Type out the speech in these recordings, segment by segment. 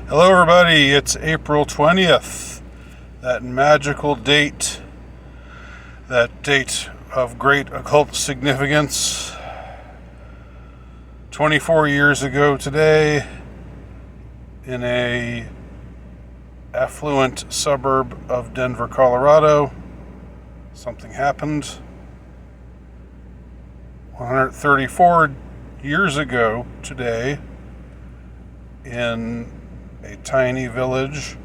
Hello, everybody. It's April 20th. That magical date. That date of great occult significance. 24 years ago today, in a affluent suburb of Denver, Colorado, something happened. 134 years ago today, in a tiny village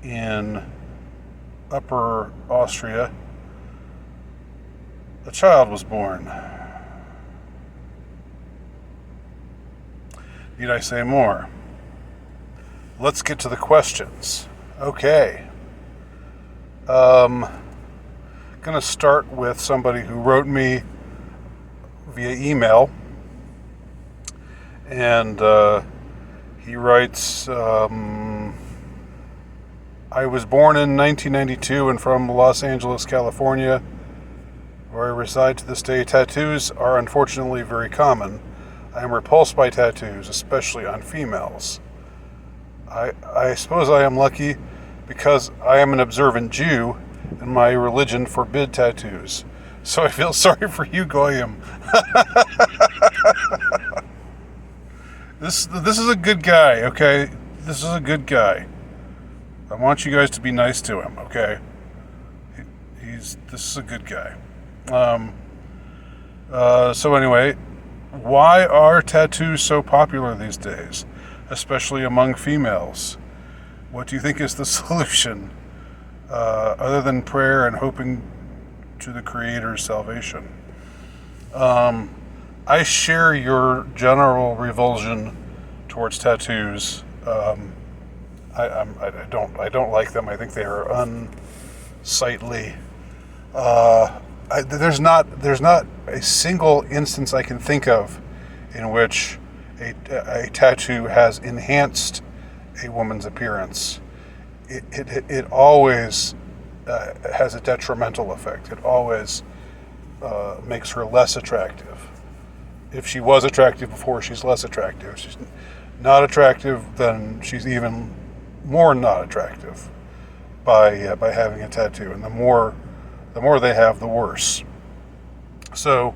in Upper Austria, a child was born. Need I say more? Let's get to the questions. Okay. Gonna start with somebody who wrote me via email, and he writes, I was born in 1992 and from Los Angeles, California, where I reside to this day. Tattoos are unfortunately very common. I am repulsed by tattoos, especially on females. I suppose I am lucky because I am an observant Jew and my religion forbid tattoos. So I feel sorry for you, Goyim. This is a good guy, okay? This is a good guy. I want you guys to be nice to him, okay? This is a good guy. So anyway, why are tattoos so popular these days, especially among females? What do you think is the solution, other than prayer and hoping to the Creator's salvation? I share your general revulsion towards tattoos. I don't like them. I think they are unsightly. There's not a single instance I can think of in which a tattoo has enhanced a woman's appearance. It always has a detrimental effect. It always makes her less attractive. If she was attractive before, she's less attractive. If she's not attractive, then she's even more not attractive by having a tattoo. And the more they have, the worse. So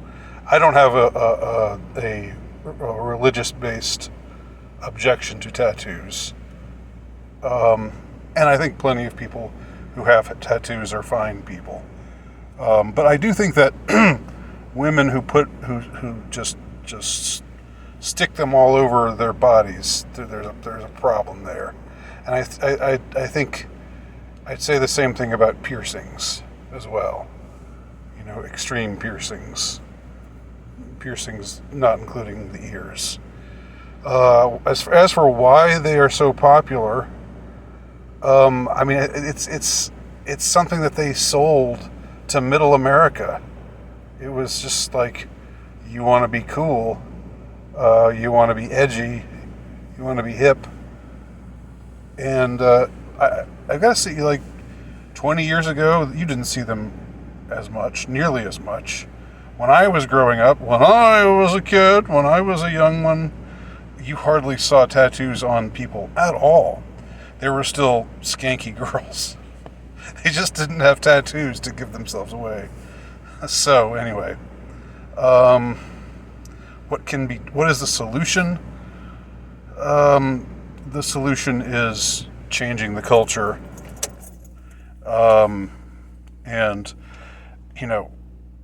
I don't have a religious-based objection to tattoos. And I think plenty of people who have tattoos are fine people. But I do think that women who just stick them all over their bodies, there's a problem there. And I think I'd say the same thing about piercings as well. You know, extreme piercings not including the ears. As for why they are so popular, I mean, it's something that they sold to middle America. It was just like, you want to be cool, you want to be edgy, you want to be hip. And I've got to say, like 20 years ago, you didn't see them nearly as much. When I was growing up, when I was a kid, when I was a young one, you hardly saw tattoos on people at all. They were still skanky girls. They just didn't have tattoos to give themselves away. So anyway, what is the solution? The solution is changing the culture. And, you know,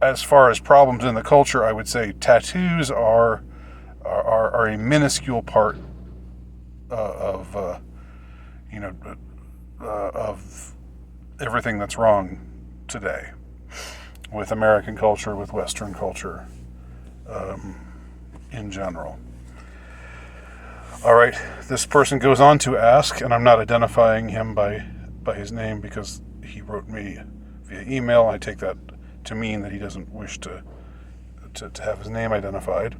as far as problems in the culture, I would say tattoos are a minuscule part of everything that's wrong today with American culture, with Western culture, in general. All right, this person goes on to ask, and I'm not identifying him by his name because he wrote me via email. I take that to mean that he doesn't wish to have his name identified.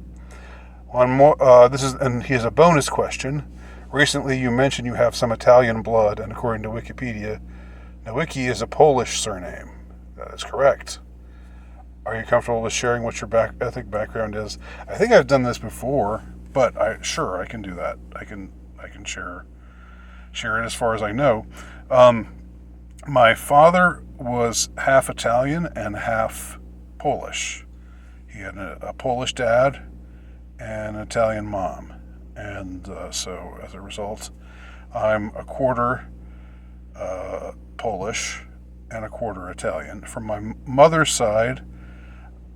One more. And he has a bonus question. Recently, you mentioned you have some Italian blood, and according to Wikipedia, Nowicki is a Polish surname. That is correct. Are you comfortable with sharing what your ethnic background is? I think I've done this before, but I can do that. I can share share it as far as I know. My father was half Italian and half Polish. He had a Polish dad and an Italian mom. And so as a result, I'm a quarter Polish and a quarter Italian. From my mother's side,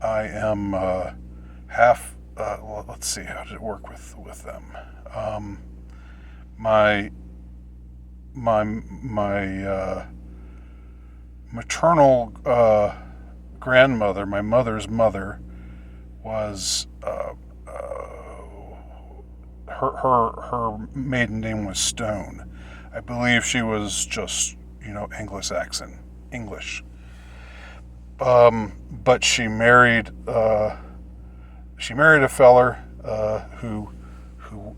I am half. Let's see, how did it work with them? My maternal grandmother, my mother's mother, was her maiden name was Stone. I believe she was just Anglo-Saxon English. But she married a feller who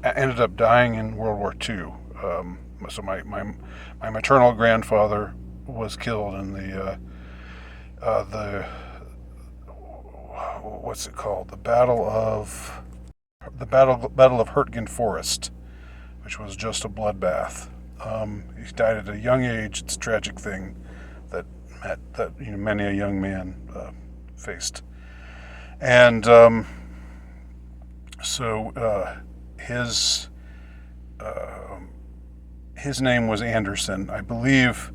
ended up dying in World War II. So my maternal grandfather was killed in the what's it called? The Battle of Hurtgen Forest, which was just a bloodbath. He died at a young age. It's a tragic thing that many a young man faced. And so his name was Anderson. I believe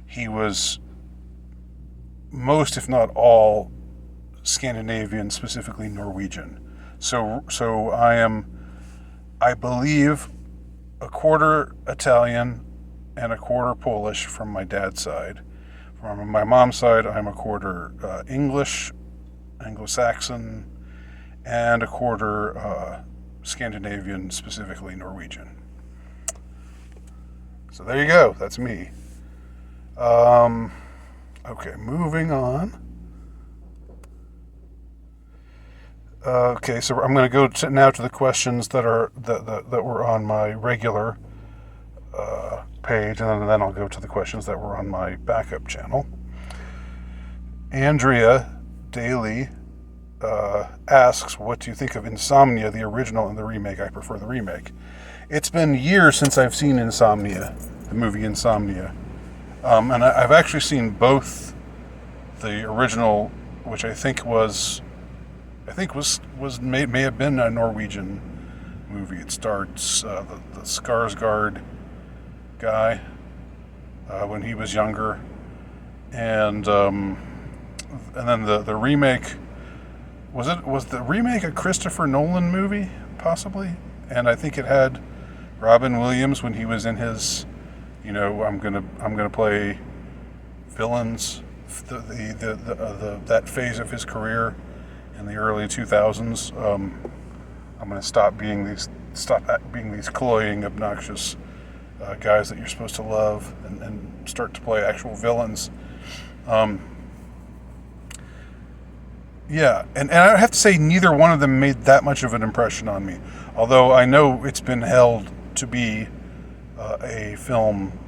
he was most, if not all, Scandinavian, specifically Norwegian. So I believe, a quarter Italian and a quarter Polish from my dad's side. From my mom's side, I'm a quarter English, Anglo-Saxon, and a quarter Scandinavian, specifically Norwegian. So there you go. That's me. Okay, moving on. Okay, so I'm going to go now to the questions that were on my regular page, and then I'll go to the questions that were on my backup channel. Andrea Daly asks, what do you think of Insomnia, the original and the remake? I prefer the remake. It's been years since I've seen Insomnia, the movie Insomnia. And I've actually seen both the original, which I think may have been a Norwegian movie. It starts the Skarsgård guy when he was younger, and then the remake was the remake a Christopher Nolan movie possibly, and I think it had Robin Williams when he was in his I'm gonna play villains, that phase of his career in the early 2000s. I'm going to stop being these cloying, obnoxious guys that you're supposed to love, and start to play actual villains. Yeah, and I have to say, neither one of them made that much of an impression on me. Although I know it's been held to be a film,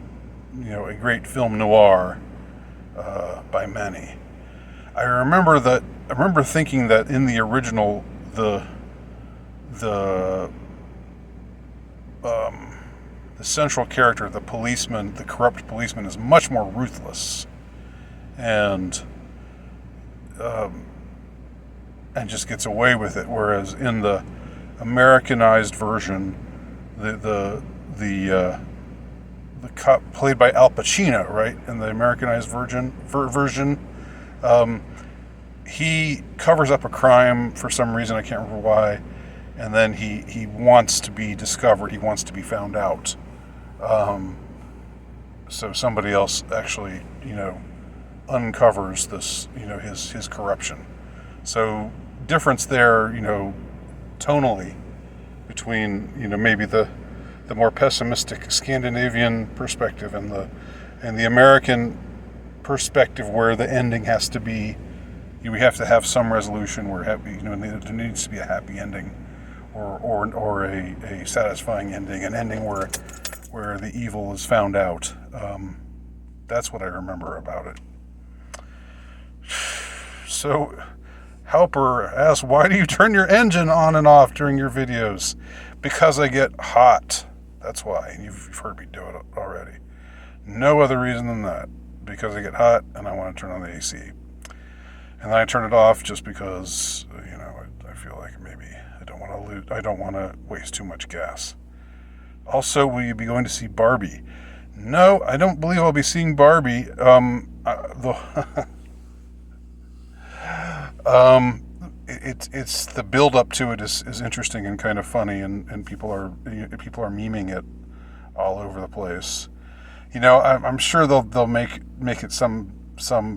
a great film noir by many. I remember thinking that in the original, the central character, the policeman, the corrupt policeman, is much more ruthless, and just gets away with it. Whereas in the Americanized version, the cop played by Al Pacino, right? In the Americanized version, he covers up a crime for some reason, I can't remember why, and then he wants to be discovered, he wants to be found out. So somebody else actually, uncovers this, his corruption. So difference there, tonally between, maybe the more pessimistic Scandinavian perspective and the American perspective, where the ending has to be, we have to have some resolution where there needs to be a happy ending, or a satisfying ending, an ending where the evil is found out. That's what I remember about it. So, Helper asks, why do you turn your engine on and off during your videos? Because I get hot. That's why. And you've heard me do it already. No other reason than that. Because I get hot and I want to turn on the AC. And then I turn it off just because, I feel like maybe I don't want to waste too much gas. Also, will you be going to see Barbie? No, I don't believe I'll be seeing Barbie. It's the build up to it is interesting and kind of funny, and people are memeing it all over the place. I'm sure they'll make it some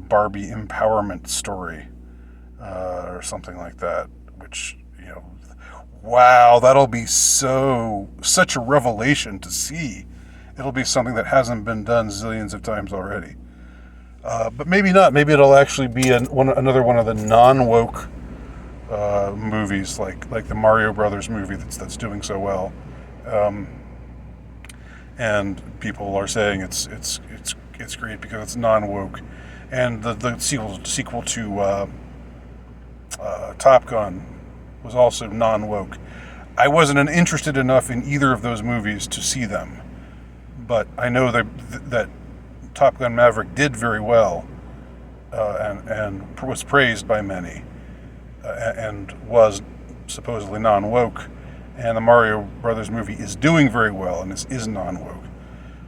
Barbie empowerment story or something like that. Which wow, that'll be such a revelation to see. It'll be something that hasn't been done zillions of times already. But maybe not. Maybe it'll actually be another one of the non-woke movies, like the Mario Brothers movie that's doing so well. And people are saying it's great because it's non-woke. And the sequel to Top Gun was also non-woke. I wasn't interested enough in either of those movies to see them, but I know that Top Gun Maverick did very well, and was praised by many, and was supposedly non-woke. And the Mario Brothers movie is doing very well and is non-woke.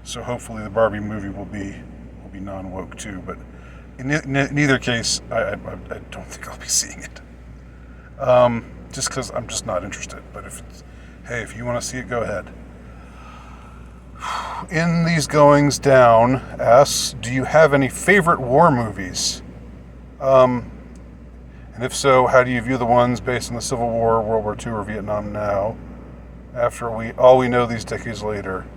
So hopefully the Barbie movie will be non-woke too. But in either case, I don't think I'll be seeing it. Just because I'm just not interested. But if you want to see it, go ahead. In These Goings Down asks, do you have any favorite war movies? And if so, how do you view the ones based on the Civil War, World War II, or Vietnam now, after all we know these decades later?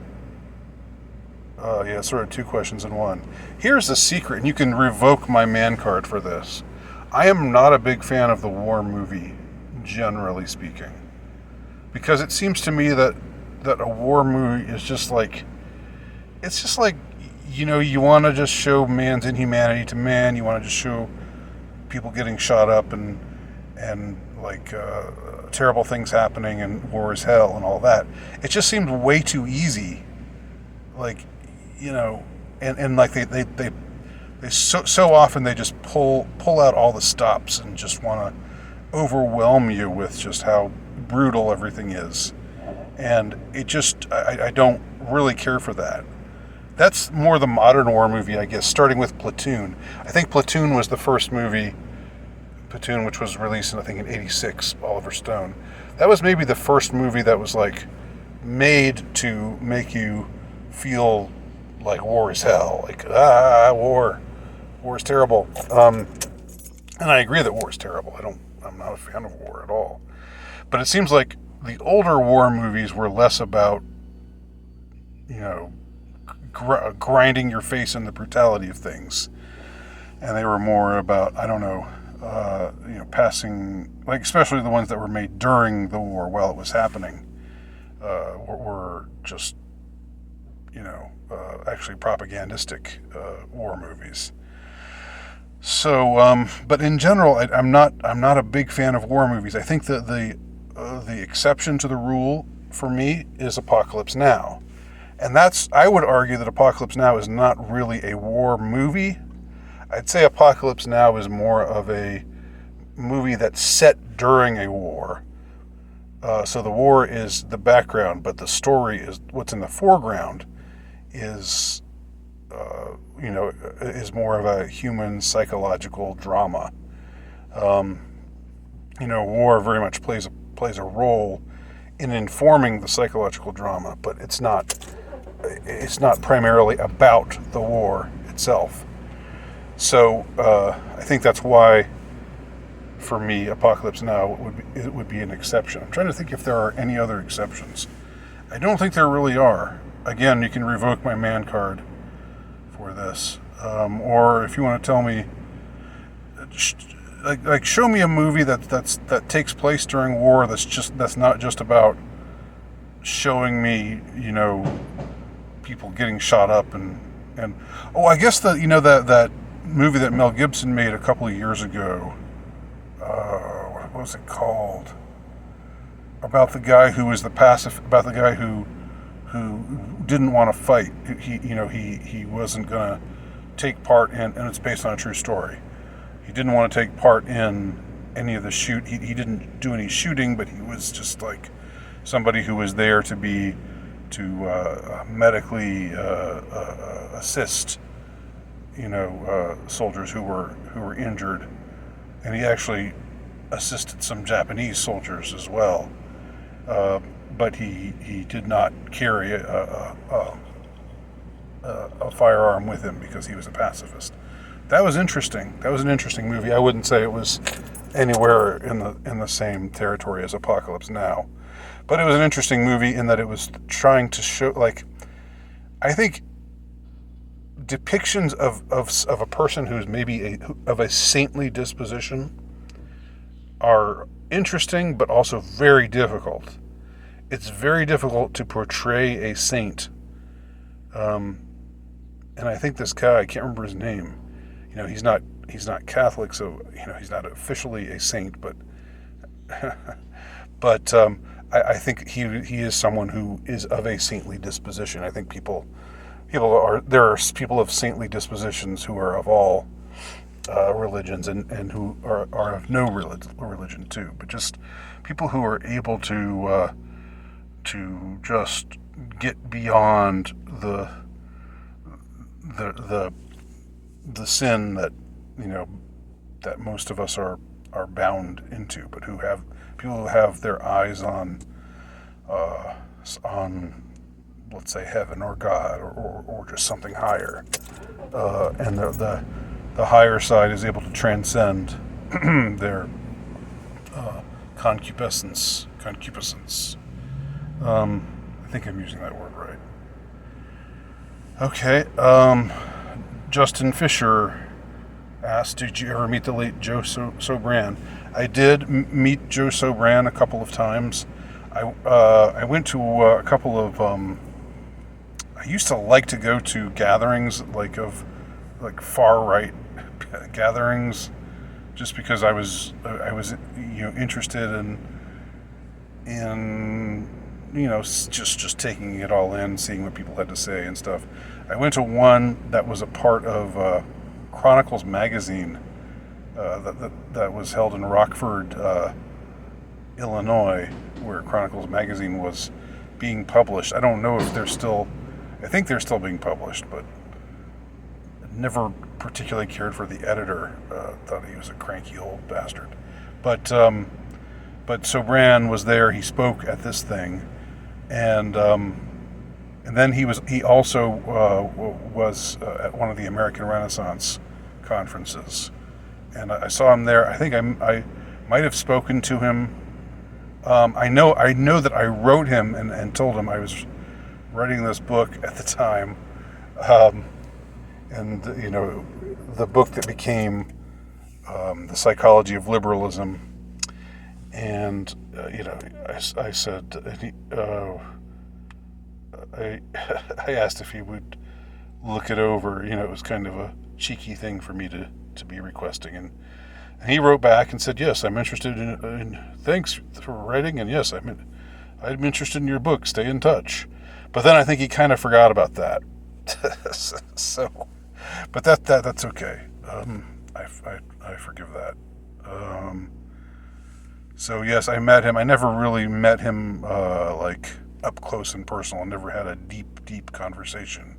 Sort of two questions in one. Here's the secret, and you can revoke my man card for this. I am not a big fan of the war movie, generally speaking, because it seems to me that a war movie is just like, you want to just show man's inhumanity to man. You want to just show people getting shot up and terrible things happening and war is hell and all that. It just seemed way too easy. And like they so often they just pull out all the stops and just want to overwhelm you with just how brutal everything is. And it just, I don't really care for that. That's more the modern war movie, I guess, starting with Platoon. I think Platoon was the first movie, which was released, I think, in 1986, Oliver Stone. That was maybe the first movie that was, made to make you feel like war is hell. War is terrible. And I agree that war is terrible. I'm not a fan of war at all. But it seems like the older war movies were less about, grinding your face in the brutality of things. And they were more about, passing, especially the ones that were made during the war while it was happening, were just, actually propagandistic war movies. So, but in general, I'm not a big fan of war movies. I think that the exception to the rule for me is Apocalypse Now. And I would argue that Apocalypse Now is not really a war movie. I'd say Apocalypse Now is more of a movie that's set during a war. So the war is the background, but the story is what's in the foreground is more of a human psychological drama. War very much plays a role in informing the psychological drama, but it's not primarily about the war itself. So I think that's why, for me, Apocalypse Now would be an exception. I'm trying to think if there are any other exceptions. I don't think there really are. Again, you can revoke my man card for this, or if you want to tell me, show me a movie that takes place during war that's not just about showing me people getting shot up and I guess that movie that Mel Gibson made a couple of years ago. What was it called? About the guy who was about the guy who who didn't want to fight. He wasn't going to take part in, and it's based on a true story. He didn't want to take part in any of the shoot. He didn't do any shooting, but he was just like somebody who was there to medically assist, soldiers who were injured, and he actually assisted some Japanese soldiers as well. But he did not carry a firearm with him because he was a pacifist. That was interesting. That was an interesting movie. I wouldn't say it was anywhere in the same territory as Apocalypse Now, but it was an interesting movie in that it was trying to show, like, I think depictions of a person who's maybe of a saintly disposition are interesting, but also very difficult. It's very difficult to portray a saint. And I think this guy, I can't remember his name. He's not Catholic, so he's not officially a saint, but I think he is someone who is of a saintly disposition. I think there are people of saintly dispositions who are of all religions and who are of no religion too, but just people who are able to just get beyond the sin that that most of us are bound into, but people who have their eyes on let's say heaven or God or just something higher, and the higher side is able to transcend their concupiscence. I think I'm using that word right. Okay. Justin Fisher asked, did you ever meet the late Joe Sobran? I did meet Joe Sobran a couple of times. I went to a couple of I used to like to go to gatherings like far right gatherings, just because I was interested in just taking it all in, seeing what people had to say and stuff. I went to one that was a part of Chronicles magazine that was held in Rockford, Illinois, where Chronicles magazine was being published. I don't know if I think they're still being published, but never particularly cared for the editor. Thought he was a cranky old bastard. But Sobran was there. He spoke at this thing, and then he also was at one of the American Renaissance conferences, and I saw him there. I think I might have spoken to him. I know that I wrote him and told him I was writing this book at the time, and the book that became The Psychology of Liberalism. And I said, I asked if he would look it over. It was kind of a cheeky thing for me to be requesting, and he wrote back and said, yes, I'm interested in thanks for writing, and yes, I'm interested in your book, stay in touch. But then I think he kind of forgot about that. So, but that's okay. I forgive that. So yes, I met him. I never really met him like up close and personal. I never had a deep conversation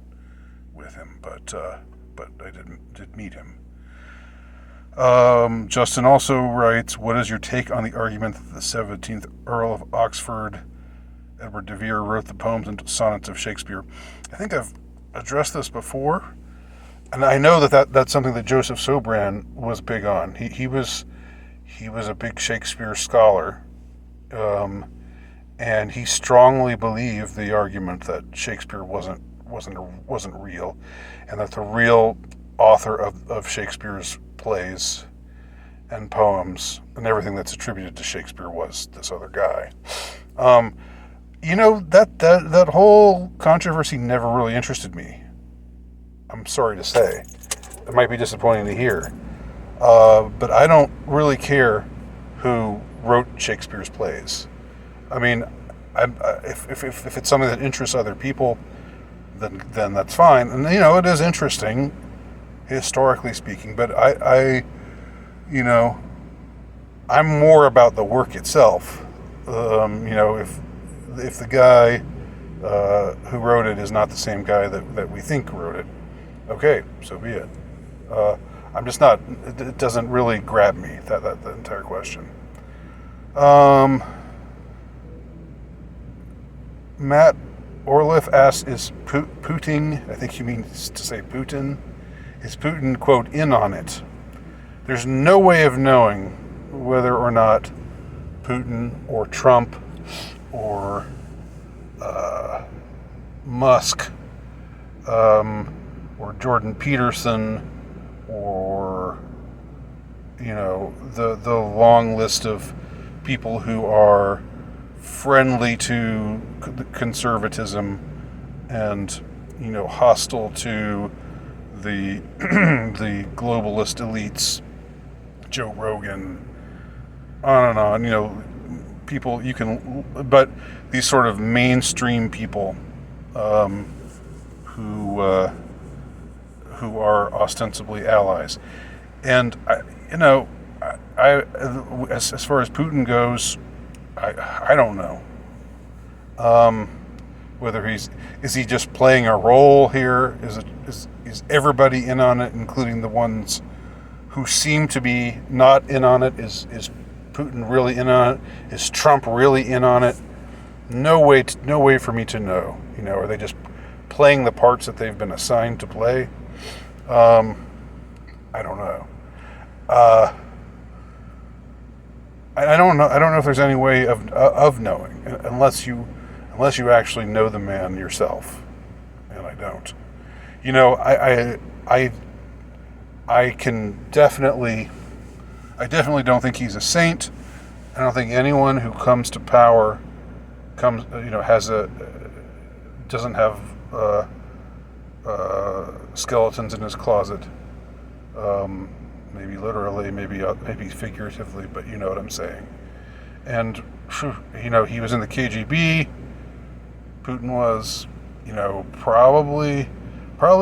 with him, but I did meet him. Justin also writes, what is your take on the argument that the 17th Earl of Oxford, Edward de Vere, wrote the poems and sonnets of Shakespeare? I think I've addressed this before, and I know that's something that Joseph Sobran was big on. He was a big Shakespeare scholar, and he strongly believed the argument that Shakespeare wasn't real, and that the real author of Shakespeare's plays and poems and everything that's attributed to Shakespeare was this other guy. That whole controversy never really interested me. I'm sorry to say. It might be disappointing to hear. But I don't really care who wrote Shakespeare's plays. I mean, if it's something that interests other people, then that's fine. And it is interesting, historically speaking. But I'm more about the work itself. If the guy who wrote it is not the same guy that we think wrote it, okay, so be it. I'm just not. It doesn't really grab me, that the entire question. Matt Orliff asks, is Putin, I think he means to say Putin, is Putin, quote, in on it? There's no way of knowing whether or not Putin or Trump or Musk or Jordan Peterson or the long list of people who are friendly to conservatism and hostile to the the globalist elites, Joe Rogan, on and on. People but these sort of mainstream people who are ostensibly allies, and as far as Putin goes, I don't know whether is he just playing a role here? Is everybody in on it, including the ones who seem to be not in on it? Is Putin really in on it? Is Trump really in on it? No way for me to know. Are they just playing the parts that they've been assigned to play? I don't know. I don't know. I don't know if there's any way of knowing, unless you actually know the man yourself, and I don't. I definitely don't think he's a saint. I don't think anyone who comes to power doesn't have skeletons in his closet. Maybe literally, maybe figuratively, but you know what I'm saying. And he was in the KGB. Putin was, probably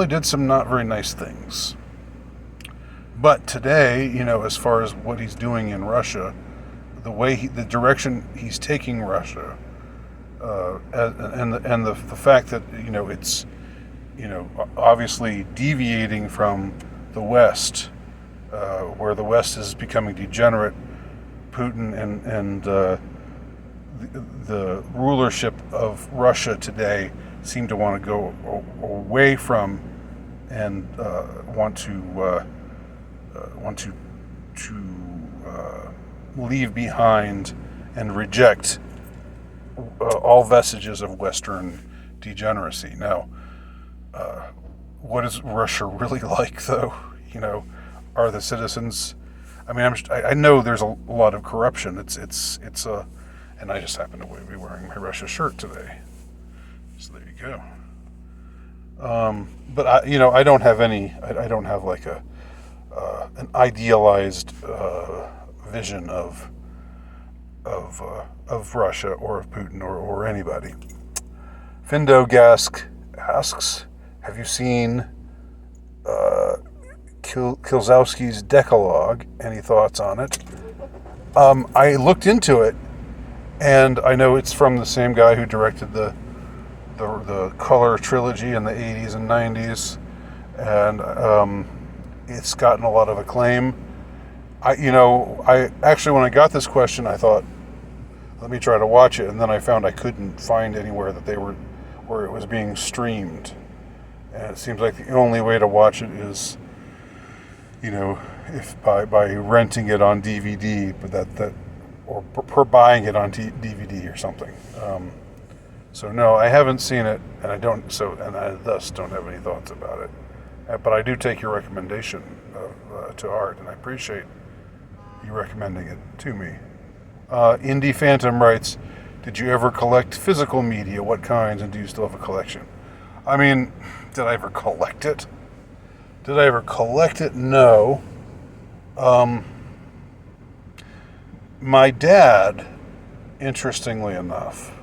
did some not very nice things. But today, as far as what he's doing in Russia, the direction he's taking Russia, and the fact that it's obviously deviating from the West, where the West is becoming degenerate. Putin and the rulership of Russia today seem to want to go away from and want to leave behind and reject all vestiges of Western degeneracy. Now, what is Russia really like, though? Are the citizens? I mean, I know there's a lot of corruption. It's and I just happen to be wearing my Russia shirt today, so there you go. But I don't have any. I don't have like an idealized vision of Russia or of Putin or anybody. Findo Gask asks, have you seen Kilzowski's Decalogue? Any thoughts on it? I looked into it, and I know it's from the same guy who directed the Color trilogy in the 80s and 90s, and it's gotten a lot of acclaim. I actually, when I got this question, I thought, let me try to watch it, and then I found I couldn't find anywhere where it was being streamed, and it seems like the only way to watch it is, if by renting it on DVD, but or buying it on DVD or something. So no, I haven't seen it, and I thus don't have any thoughts about it. But I do take your recommendation to heart, and I appreciate you recommending it to me. Indie Phantom writes, did you ever collect physical media? What kinds, and do you still have a collection? I mean, did I ever collect it? No. My dad, interestingly enough,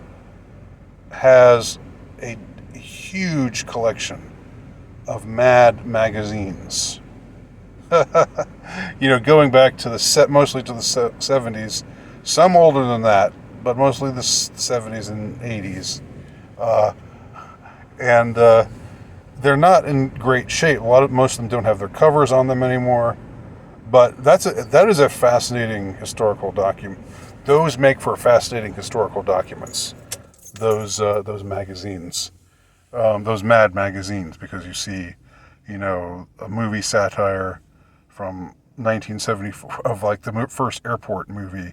has a huge collection of Mad magazines. Going back to mostly to the 70s, some older than that, but mostly the 70s and 80s. And they're not in great shape. Most of them don't have their covers on them anymore. But that is a fascinating historical document. Those make for fascinating historical documents. Those magazines, those Mad magazines, because you see, a movie satire from 1974 of like the first airport movie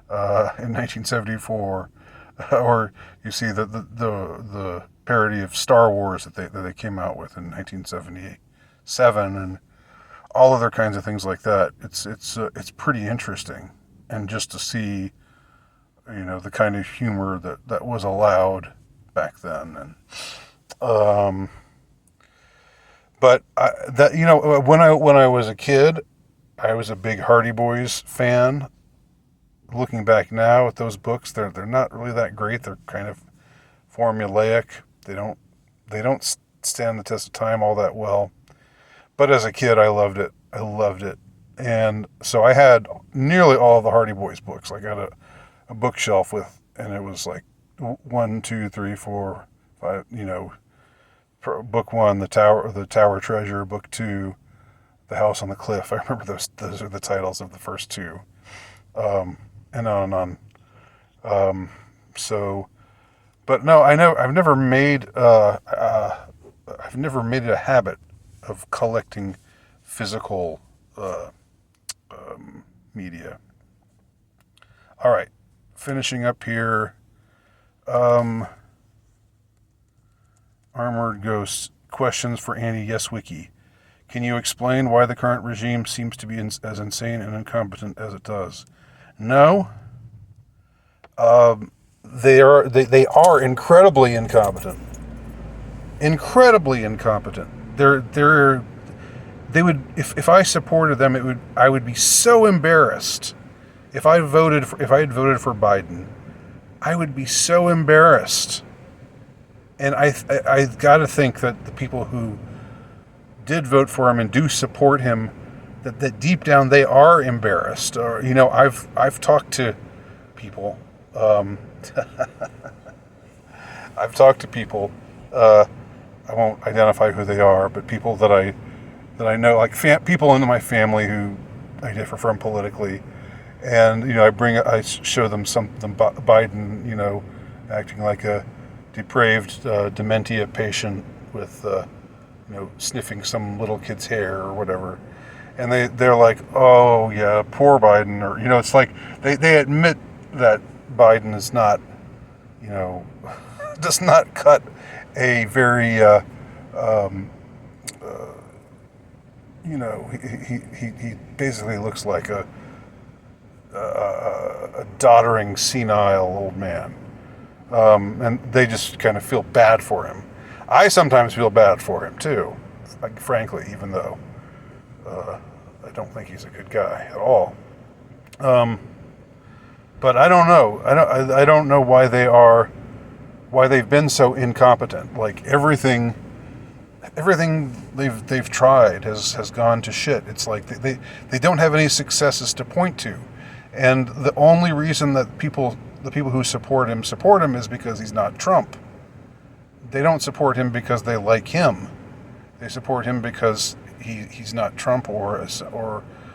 in 1974, or you see the parody of Star Wars that they came out with in 1977, and all other kinds of things like that. It's pretty interesting, and just to see, the kind of humor that was allowed back then, and but when I was a kid, I was a big Hardy Boys fan. Looking back now at those books, they're not really that great. They're kind of formulaic. They don't stand the test of time all that well. But as a kid, I loved it. And so I had nearly all of the Hardy Boys books. I got a bookshelf and it was like 1, 2, 3, 4, 5. Book 1, the Tower Treasure. Book 2, the House on the Cliff. I remember those are the titles of the first two, and on and on. But no, I've never made it a habit of collecting physical media. All right, finishing up here. Armored Ghost questions for Andy. Yes, Wiki. Can you explain why the current regime seems to be as insane and incompetent as it does? No. They are incredibly incompetent. Incredibly incompetent. They would, if I supported them, I would be so embarrassed. If I had voted for Biden, I would be so embarrassed. And I got to think that the people who did vote for him and do support him, that deep down they are embarrassed. Or I've talked to people. I've talked to people. I won't identify who they are, but people that I know, like people in my family who I differ from politically, and I show them Biden, acting like a depraved dementia patient with sniffing some little kid's hair or whatever, and they're like, oh yeah, poor Biden, or it's like they admit that Biden is not, does not cut a very he basically looks like a doddering, senile old man. And they just kind of feel bad for him. I sometimes feel bad for him too, frankly, even though I don't think he's a good guy at all. But I don't know. I don't know why they've been so incompetent. Like everything they've tried has gone to shit. It's like they don't have any successes to point to, and the only reason that the people who support him is because he's not Trump. They don't support him because they like him. They support him because he's not Trump or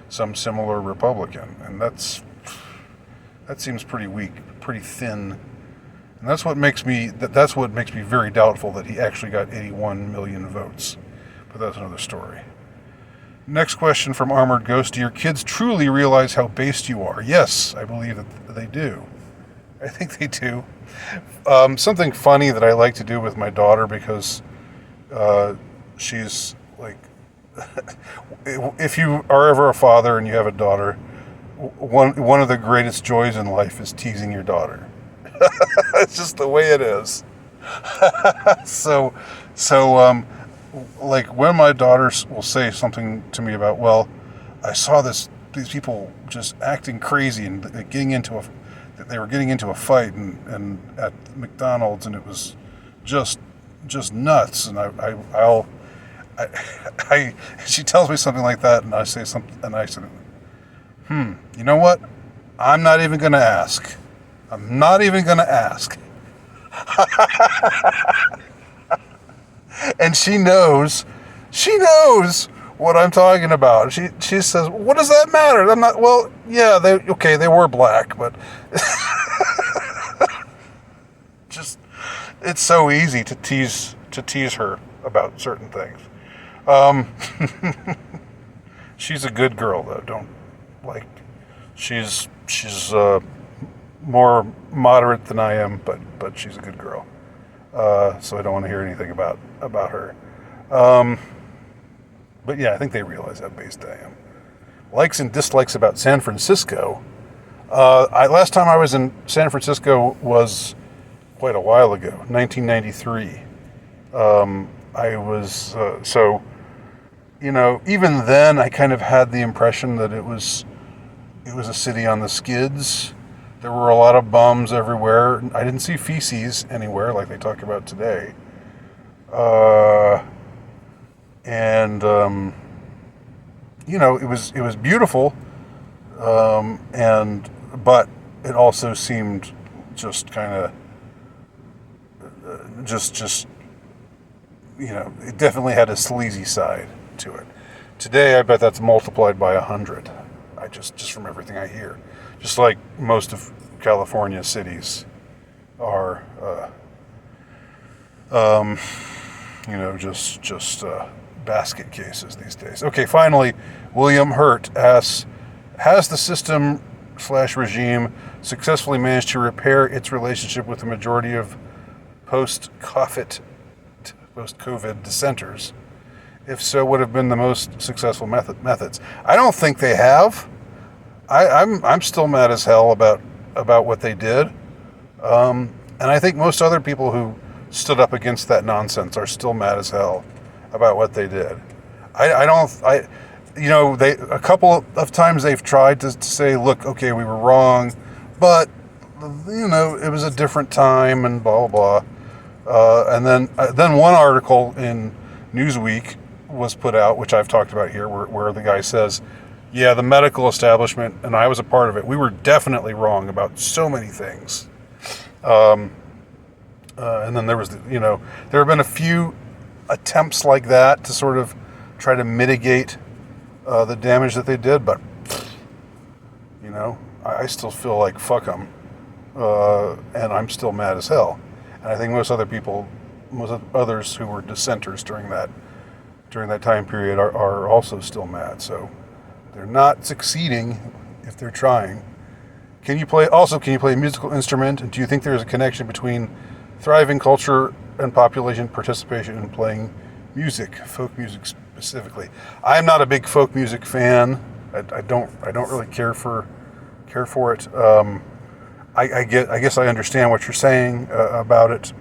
some similar Republican, and that seems pretty weak, pretty thin. And that's what makes me very doubtful that he actually got 81 million votes. But that's another story. Next question from Armored Ghost. Do your kids truly realize how based you are? Yes, I believe that they do. I think they do. Something funny that I like to do with my daughter, because she's like, if you are ever a father and you have a daughter, one of the greatest joys in life is teasing your daughter. It's just the way it is. So, like when my daughters will say something to me about, well, I saw these people just acting crazy and getting into they were getting into a fight and at McDonald's, and it was just nuts. And she tells me something like that, and I say something, and I said, you know what? I'm not even going to ask. I'm not even going to ask. And she knows what I'm talking about. She says, "What does that matter?" I'm not. Well, yeah, they were black, but just it's so easy to tease her about certain things. She's a good girl, though. She's more moderate than I am, but she's a good girl. So I don't want to hear anything about her. But yeah, I think they realize how based I am. Likes and dislikes about San Francisco. Last time I was in San Francisco was quite a while ago, 1993. I was so, even then I kind of had the impression that it was a city on the skids. There were a lot of bums everywhere. I didn't see feces anywhere like they talk about today. It was beautiful, but it also seemed just kind of it definitely had a sleazy side to it. Today, I bet that's multiplied by 100. I just from everything I hear, just like most of California cities are, just basket cases these days. Okay, finally, William Hurt asks, has the system/regime successfully managed to repair its relationship with the majority of post-COVID dissenters? If so, what have been the most successful methods? I don't think they have. I'm still mad as hell about what they did, and I think most other people who stood up against that nonsense are still mad as hell about what they did. A couple of times they've tried to say, look, okay, we were wrong, but it was a different time and blah blah blah. And then one article in Newsweek was put out, which I've talked about here, where the guy says, yeah, the medical establishment, and I was a part of it, we were definitely wrong about so many things. And then there was, there have been a few attempts like that to sort of try to mitigate the damage that they did, but, I still feel like fuck them, and I'm still mad as hell. And I think most others who were dissenters during that time period are also still mad. So they're not succeeding if they're trying. Can you play a musical instrument? And do you think there is a connection between thriving culture and population participation in playing music, folk music specifically? I'm not a big folk music fan. I don't really care for it. I guess I understand what you're saying about it.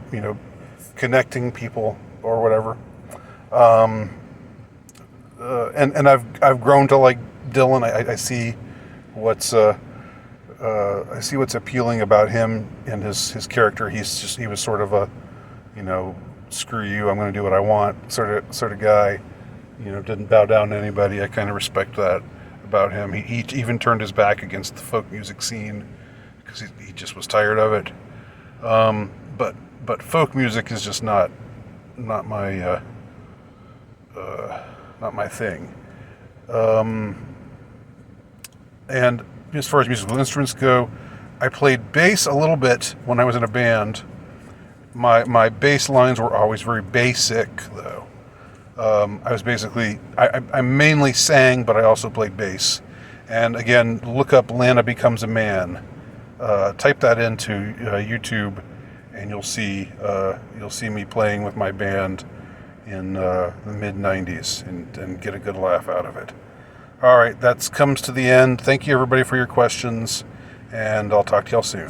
Connecting people or whatever. And I've grown to like Dylan. I see what's appealing about him and his character. He was sort of a, screw you, I'm going to do what I want sort of guy. Didn't bow down to anybody. I kind of respect that about him. He even turned his back against the folk music scene because he just was tired of it. But folk music is just not my thing. And as far as musical instruments go, I played bass a little bit when I was in a band. My bass lines were always very basic, though. I mainly sang, but I also played bass. And again, look up Lana Becomes a Man. Type that into YouTube, and you'll see me playing with my band in the mid-90s and get a good laugh out of it. All right, that comes to the end. Thank you, everybody, for your questions, and I'll talk to y'all soon.